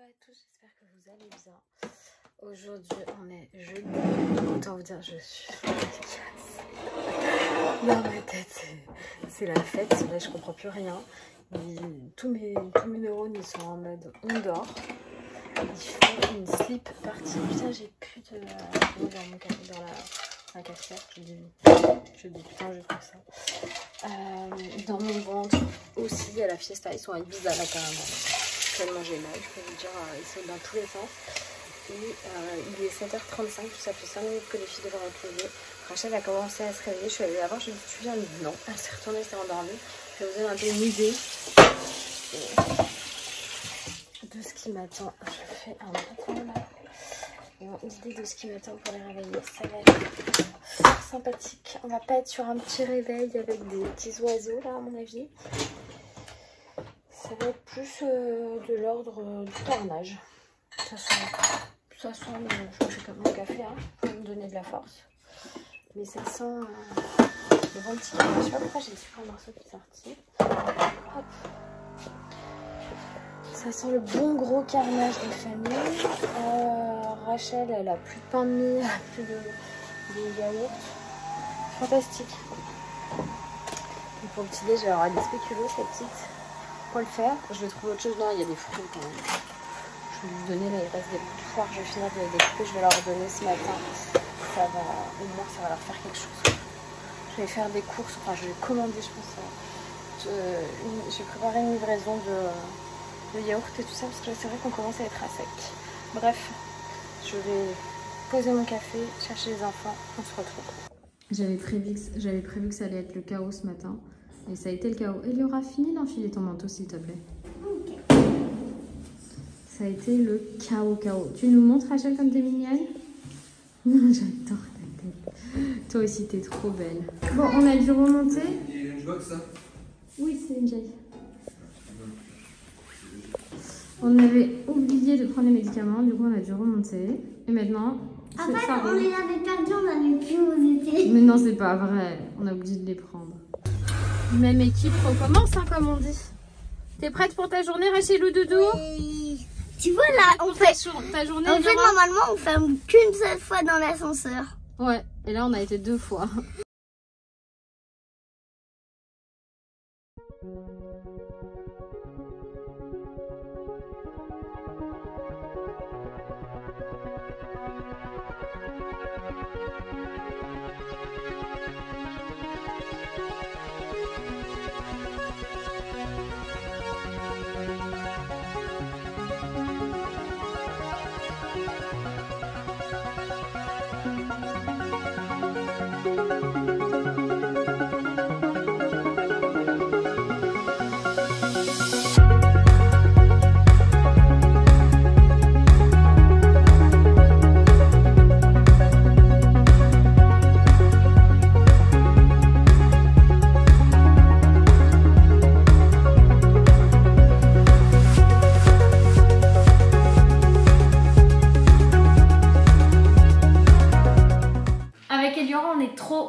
à tous, j'espère que vous allez bien. Aujourd'hui on est jeudi, autant vous dire je suis dans ma tête, c'est la fête, là je comprends plus rien. Tous mes neurones ils sont en mode on dort. Il fait une sleep party. Putain j'ai plus de dans mon café, dans la cafetière, je dis putain je trouve ça. Dans mon ventre aussi il y a la fiesta, ils sont à Ibiza là carrément. Tellement j'ai mal, je peux vous dire, ils sont dans tous les sens. Et il est 7h35, ça fait 5 minutes que les filles devraient être levées. Rachel a commencé à se réveiller, je suis allée la voir, je lui ai dit tu viens, elle me dit non. Elle s'est retournée, elle s'est endormie. Je vais vous donner un peu une idée de ce qui m'attend. Je fais un matin là. L'idée de ce qui m'attend pour les réveiller, ça va être sympathique. On va pas être sur un petit réveil avec des petits oiseaux là à mon avis. Ça va être plus de l'ordre du carnage. Ça sent je fais comme mon café hein, pour me donner de la force. Mais ça sent le bon petit carnage. Je sais pas pourquoi j'ai le super morceau qui est sorti. Hop. Ça sent le bon gros carnage de famille. Rachel, elle a plus de pain de mie, elle a plus de yaourt. Fantastique. Et pour le petit déj, elle aura des spéculoos, cette petite. Pour le faire, je vais trouver autre chose. Non, il y a des fruits quand même. Je vais lui donner, là il reste des bouts de foire, je vais finir de les découper, je vais leur donner ce matin. Ça va, au moins ça va leur faire quelque chose. Je vais faire des courses, enfin je vais commander je pense. Je vais préparer une livraison de yaourt et tout ça parce que c'est vrai qu'on commence à être à sec. Bref, je vais poser mon café, chercher les enfants, on se retrouve. J'avais prévu que ça allait être le chaos ce matin. Et ça a été le chaos. Eliora, finis d'enfiler ton manteau s'il te plaît. Ok. Ça a été le chaos. Tu nous montres Rachel comme t'es mignonne? J'adore ta tête. Toi aussi t'es trop belle. Bon, on a dû remonter. Il y a une box ça? Oui, c'est une jaille. On avait oublié de prendre les médicaments, du coup on a dû remonter. Et maintenant... En fait, on les avait perdus, on n'avait plus où ils étaient. Mais non, c'est pas vrai. On a oublié de les prendre. Même équipe, on commence, hein, comme on dit. T'es prête pour ta journée, Rachel ou Doudou? Oui. Tu vois là, on fait ta journée. En fait, normalement, on ferme qu'une seule fois dans l'ascenseur. Ouais, et là, on a été 2 fois.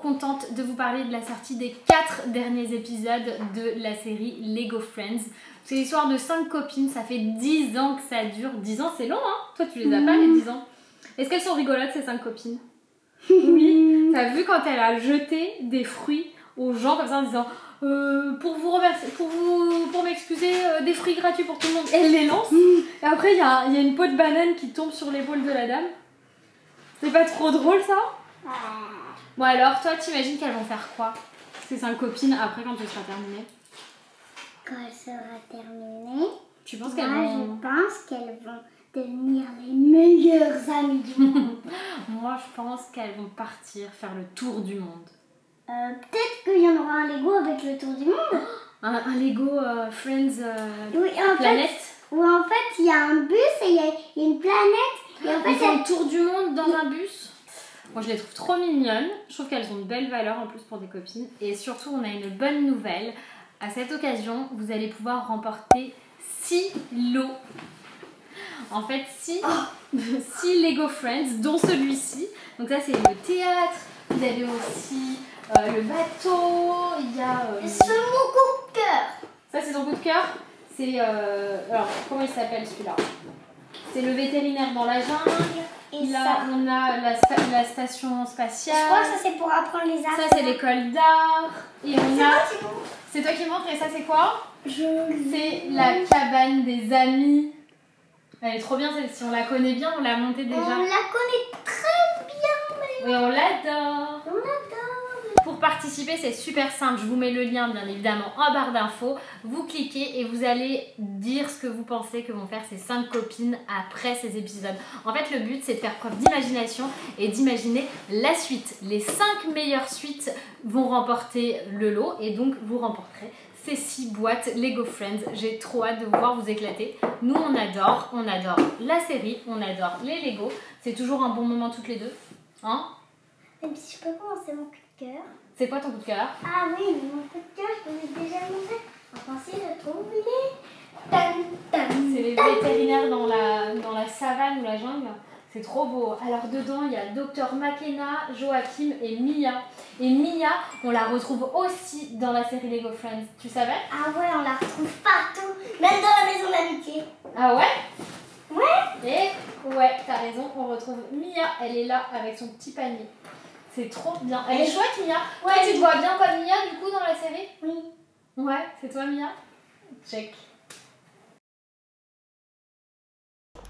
Contente de vous parler de la sortie des 4 derniers épisodes de la série Lego Friends. C'est l'histoire de 5 copines, ça fait 10 ans que ça dure. 10 ans c'est long hein? Toi tu les as pas les 10 ans. Est-ce qu'elles sont rigolotes ces 5 copines? Oui. T'as vu quand elle a jeté des fruits aux gens comme ça en disant pour vous remercier, pour m'excuser, des fruits gratuits pour tout le monde. Elle les lance et après il y a une peau de banane qui tombe sur l'épaule de la dame. C'est pas trop drôle ça? Bon alors, toi, t'imagines qu'elles vont faire quoi, ces 5 copines, après quand tu seras terminée? Quand elle sera terminée, tu penses qu'elles vont... je pense qu'elles vont devenir les meilleures amies du monde. Moi, je pense qu'elles vont partir faire le tour du monde. Peut-être qu'il y en aura un Lego avec le tour du monde. Un Lego Friends oui, planète. Où en fait, il y a un bus et il y a une planète. Et en fait, ils font le tour du monde dans un bus. Moi je les trouve trop mignonnes, je trouve qu'elles ont de belles valeurs en plus pour des copines. Et surtout on a une bonne nouvelle, à cette occasion vous allez pouvoir remporter 6 lots. En fait 6 Lego Friends, dont celui-ci. Donc ça c'est le théâtre, vous avez aussi le bateau, il y a... c'est mon coup de cœur. Ça c'est ton coup de cœur. C'est... alors comment il s'appelle celui-là? C'est le vétérinaire dans la jungle. Et là, ça. on a la station spatiale. Je crois que ça c'est pour apprendre les arts. Ça, c'est l'école d'art. Et on a... C'est toi qui montres et ça, c'est quoi? C'est la cabane des amis. Elle est trop bien celle-ci. On la connaît bien, on l'a montée déjà. On la connaît très bien. Mais... Oui, on l'adore. On l'adore. Pour participer, c'est super simple. Je vous mets le lien, bien évidemment, en barre d'infos. Vous cliquez et vous allez dire ce que vous pensez que vont faire ces 5 copines après ces épisodes. En fait, le but, c'est de faire preuve d'imagination et d'imaginer la suite. Les 5 meilleures suites vont remporter le lot et donc vous remporterez ces 6 boîtes Lego Friends. J'ai trop hâte de vous voir vous éclater. Nous, on adore la série, on adore les Lego. C'est toujours un bon moment toutes les deux. Hein? Même si je peux commencer mon coup de cœur. C'est quoi ton coup de cœur? Ah oui, mais mon coup de cœur, je peux déjà le montrer. Enfin, si je trouve, il est... C'est les vétérinaires dans la savane ou la jungle. C'est trop beau. Alors dedans, il y a Dr Makena, Joachim et Mia. Et Mia, on la retrouve aussi dans la série Lego Friends. Tu savais? Ah ouais, on la retrouve partout. Même dans la maison d'amitié. Ah ouais? Ouais. Et ouais, t'as raison, on retrouve Mia. Elle est là avec son petit panier. C'est trop bien. Elle est chouette, Mia. Ouais, toi, tu te vois bien comme Mia, du coup, dans la série? Oui. Ouais, c'est toi, Mia? Check.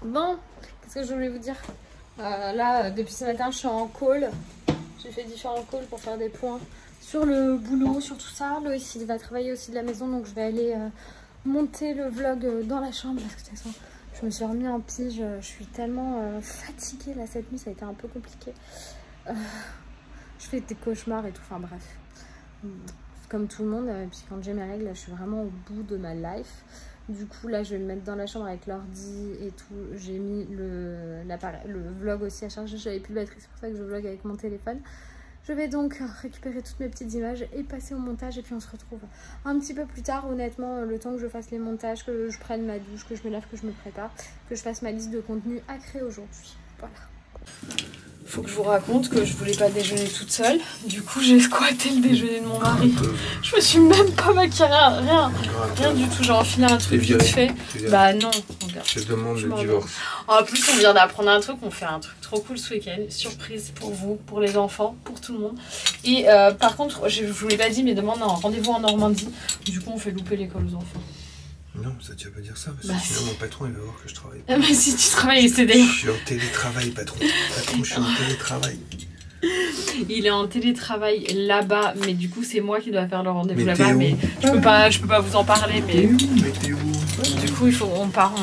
Bon, qu'est-ce que je voulais vous dire? Là, depuis ce matin, je suis en call. J'ai fait différents calls pour faire des points sur le boulot, sur tout ça. Loïs, il va travailler aussi de la maison, donc je vais aller monter le vlog dans la chambre parce que de toute façon, je me suis remis en pige. Je suis tellement fatiguée là cette nuit, ça a été un peu compliqué. Je fais des cauchemars et tout, enfin bref. Comme tout le monde, puis quand j'ai mes règles, là, je suis vraiment au bout de ma life. Du coup, là, je vais me mettre dans la chambre avec l'ordi et tout. J'ai mis le vlog aussi à charger. J'avais plus de batterie, c'est pour ça que je vlog avec mon téléphone. Je vais donc récupérer toutes mes petites images et passer au montage. Et puis, on se retrouve un petit peu plus tard, honnêtement, le temps que je fasse les montages, que je prenne ma douche, que je me lave, que je me prépare, que je fasse ma liste de contenu à créer aujourd'hui. Voilà. Faut que je vous raconte que je voulais pas déjeuner toute seule. Du coup, j'ai squatté le déjeuner de mon mari. Je me suis même pas maquillée, rien du tout. J'ai enfilé un truc vite fait. Bah non, regarde. Je demande le divorce. En plus, on vient d'apprendre un truc. On fait un truc trop cool ce week-end. Surprise pour vous, pour les enfants, pour tout le monde. Et par contre, je vous l'ai pas dit, mais demain on a un rendez-vous en Normandie. Du coup, on fait louper l'école aux enfants. Non, ça tu vas pas dire ça, parce que sinon mon patron il va voir que je travaille. Mais si tu travailles, c'est d'ailleurs. Je suis en télétravail, patron. Patron, je suis en télétravail. Il est en télétravail là-bas, mais du coup c'est moi qui dois faire le rendez-vous là-bas. Mais je peux pas vous en parler. Mais du coup on part,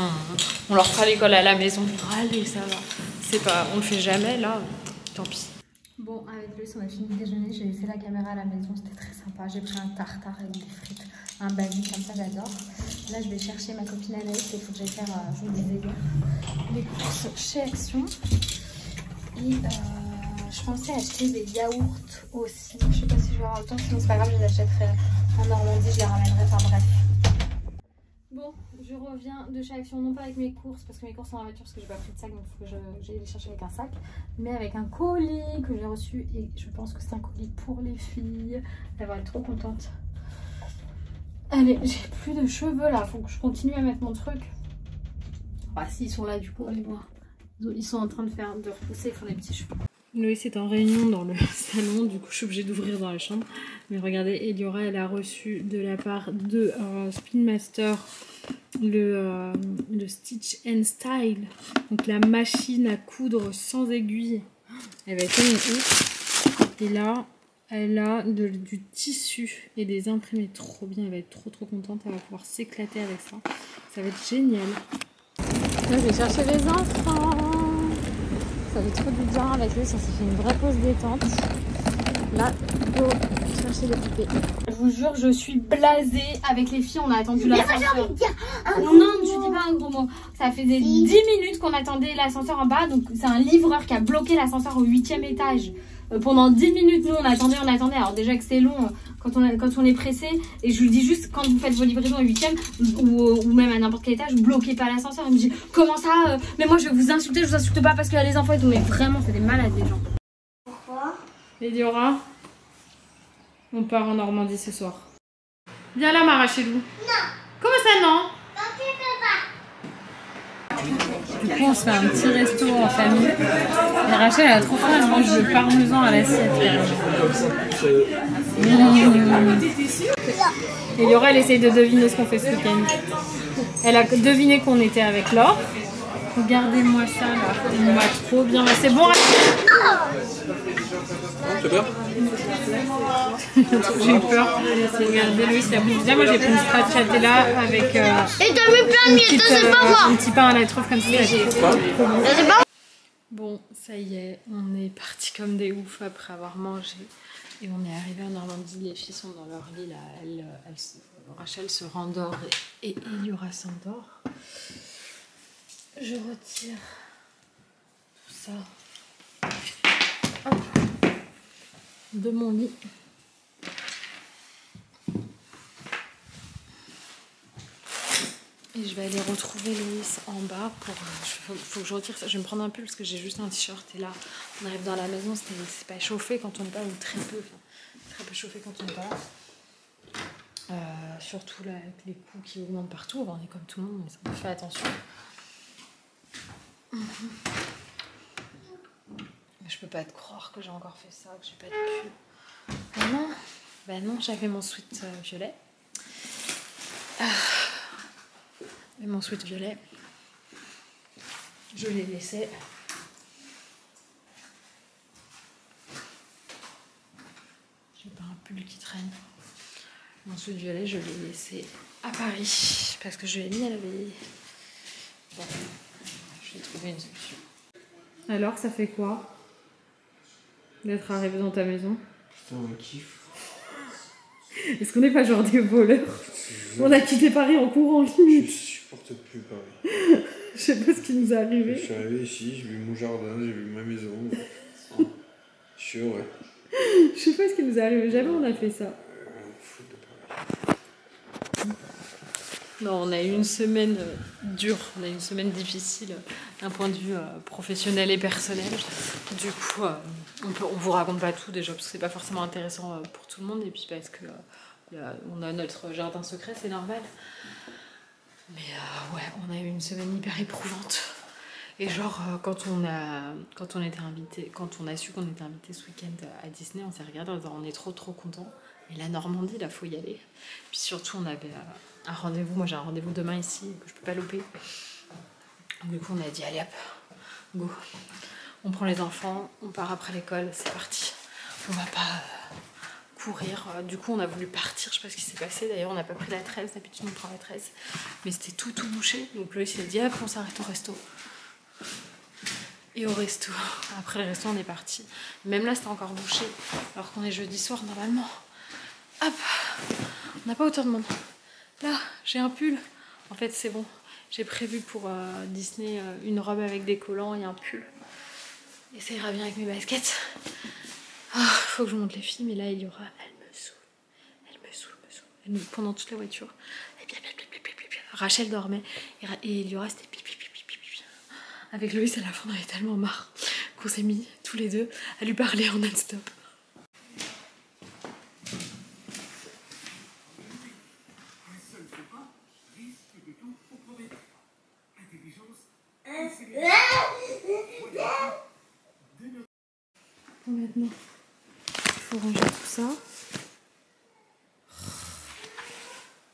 on leur fera l'école à la maison. Allez, ça va. C'est pas, on le fait jamais là. Tant pis. Bon, avec Loïs, on a fini de déjeuner. J'ai laissé la caméra à la maison, c'était très sympa. J'ai pris un tartare avec des frites, un basique comme ça, j'adore. Là, je vais chercher ma copine Anaïs. Il faut que j'aille faire, je vous le disais hier, les courses chez Action. Et je pensais acheter des yaourts aussi. Je sais pas si je vais avoir le temps, sinon c'est pas grave, je les achèterai en Normandie, je les ramènerai. Enfin bref. Bon, je reviens de chez Action, non pas avec mes courses, parce que mes courses sont dans la voiture, parce que j'ai pas pris de sac, donc il faut que j'aille les chercher avec un sac, mais avec un colis que j'ai reçu, et je pense que c'est un colis pour les filles. Elle va être trop contente. Allez, j'ai plus de cheveux là, faut que je continue à mettre mon truc. Ah si, ils sont là du coup, allez voir. Ils sont en train de repousser, ils font des petits cheveux. Loïs est en réunion dans le salon, du coup je suis obligée d'ouvrir dans la chambre. Mais regardez, Eliora, elle a reçu de la part de Spin Master le Stitch and Style. Donc la machine à coudre sans aiguille. Elle va être tellement ouf. Et là, elle a du tissu et des imprimés trop bien. Elle va être trop contente. Elle va pouvoir s'éclater avec ça. Ça va être génial. Là, je vais chercher les enfants. Ça fait trop du bien avec lui, ça s'est fait une vraie pause détente. Là, go chercher les poupées. Je vous jure, je suis blasée avec les filles. On a attendu l'ascenseur. Non, tu dis pas un gros mot. Ça faisait 10 minutes qu'on attendait l'ascenseur en bas. Donc, c'est un livreur qui a bloqué l'ascenseur au 8e étage. Pendant 10 minutes, nous, on attendait. Alors, déjà que c'est long quand on est pressé. Et je lui dis juste, quand vous faites vos livraisons au 8e ou même à n'importe quel étage, bloquez pas l'ascenseur. Il me dit, comment ça mais moi, je vais vous insulter. Je vous insulte pas parce qu'il y a les enfants et tout. Mais vraiment, c'est des malades, les gens. Pourquoi? Eliora, on part en Normandie ce soir. Viens là, Mara, chez nous. Non. Comment ça, non? Non, tu peux pas. Du coup, on se fait un petit resto en famille. Et Rachel, elle a trop faim, elle mange le parmesan à l'assiette. Et Liora, elle essaye de deviner ce qu'on fait ce week-end. Elle a deviné qu'on était avec Laure. Regardez-moi ça là, on va trop bien. C'est bon, C'est bien. j'ai eu peur. Regardez Louis, il a pris déjà. Moi j'ai pris une stracciatella avec Et t'as mis plein de miettes, c'est pas moi. un petit pain à la truffe comme ça. C'est pas Bon, ça y est, on est parti comme des oufs après avoir mangé. Et on est arrivé en Normandie, les filles sont dans leur lit là. Rachel se rendort et Eliora s'endort. Je retire tout ça hop, de mon lit. Et je vais aller retrouver Loïs en bas pour... faut que je retire ça. Je vais me prendre un pull parce que j'ai juste un t-shirt. Et là, on arrive dans la maison, c'est pas chauffé quand on n'est pas, ou très peu chauffé quand on n'est pas là. Surtout là, avec les coûts qui augmentent partout. On est comme tout le monde, mais on fait attention. Je peux pas te croire que j'ai encore fait ça, que j'ai pas de pull. Bah non, j'avais mon sweat violet. Et mon sweat violet, je l'ai laissé. J'ai pas un pull qui traîne. Mon sweat violet, je l'ai laissé à Paris parce que je l'ai mis à la veille. Bon, je vais trouver une solution. Alors, ça fait quoi d'être arrivé dans ta maison? Putain, on kiffe. Est-ce qu'on n'est pas genre des voleurs? On a quitté Paris en courant limite. Je supporte plus Paris. Je sais pas ce qui nous est arrivé. Je suis arrivé ici, j'ai vu mon jardin, j'ai vu ma maison. Je suis heureux. Je sais pas ce qui nous est arrivé, jamais on a fait ça. Fou de Paris. Non, on a eu une semaine dure, on a eu une semaine difficile d'un point de vue professionnel et personnel. Du coup, on vous raconte pas tout déjà parce que c'est pas forcément intéressant pour tout le monde et puis parce que on a notre jardin secret, c'est normal. Mais ouais, on a eu une semaine hyper éprouvante. Et genre, quand on a su qu'on était invité ce week-end à Disney, on s'est regardé en disant on est trop contents. Et la Normandie, là, faut y aller. Puis surtout, on avait un rendez-vous. Moi, j'ai un rendez-vous demain ici que je peux pas louper. Du coup, on a dit allez hop, go. On prend les enfants, on part après l'école, c'est parti. On va pas courir. Du coup, on a voulu partir. Je sais pas ce qui s'est passé. D'ailleurs, on n'a pas pris la 13. D'habitude, on prend la 13. Mais c'était tout bouché. Donc, Loïs s'est dit hop, on s'arrête au resto. Et au resto. Après le resto, on est parti. Même là, c'était encore bouché. Alors qu'on est jeudi soir, normalement. Hop, on n'a pas autant de monde. Là, j'ai un pull. En fait, c'est bon. J'ai prévu pour Disney une robe avec des collants et un pull. Et ça ira bien avec mes baskets. Faut que je monte les filles, mais là, elle me saoule. Elle me saoule. Pendant toute la voiture. Rachel dormait et Eliora, c'était pipi. Avec Loïs, à la fin, on avait tellement marre qu'on s'est mis tous les deux à lui parler en non-stop. Bon, maintenant, il faut ranger tout ça.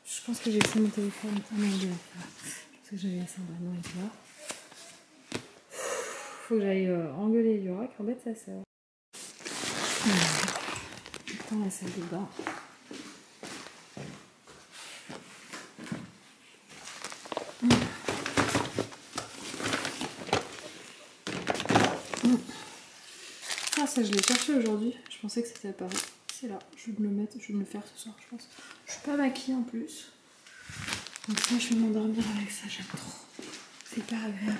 Je pense que j'ai laissé mon téléphone. Ah non, il est là. Je pense que j'avais laissé un ballon et là. Faut que j'aille engueuler Eliora qui embête sa sœur. Dans la salle de bain. Ah, ça je l'ai cherché aujourd'hui. Je pensais que c'était apparu. C'est là. Je vais me le mettre. Je vais me le faire ce soir, je pense. Je suis pas maquillée en plus. Donc ça, je vais m'endormir avec ça. J'aime trop. C'est hyper agréable.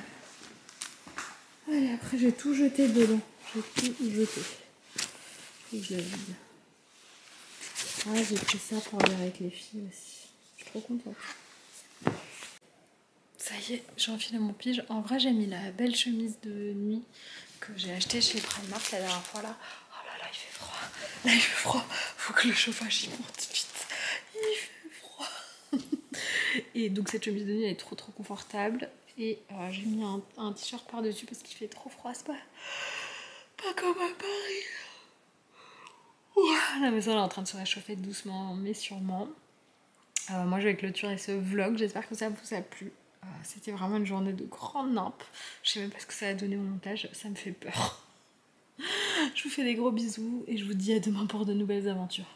Allez, après j'ai tout jeté dedans. J'ai tout jeté. Faut que je la vide. Ah, j'ai pris ça pour aller avec les filles aussi. Je suis trop contente. Ça y est, j'ai enfilé mon pige. En vrai, j'ai mis la belle chemise de nuit que j'ai achetée chez Primark la dernière fois là. Oh là là, il fait froid. Là, il fait froid. Faut que le chauffage y monte vite. Il fait froid. Et donc cette chemise de nuit elle est trop confortable. Et j'ai mis un t-shirt par-dessus parce qu'il fait trop froid, c'est pas comme à Paris. La maison elle est en train de se réchauffer doucement mais sûrement. Moi je vais clôturer ce vlog, j'espère que ça vous a plu. C'était vraiment une journée de grande nimpe. Je sais même pas ce que ça a donné au montage, ça me fait peur. Je vous fais des gros bisous et je vous dis à demain pour de nouvelles aventures.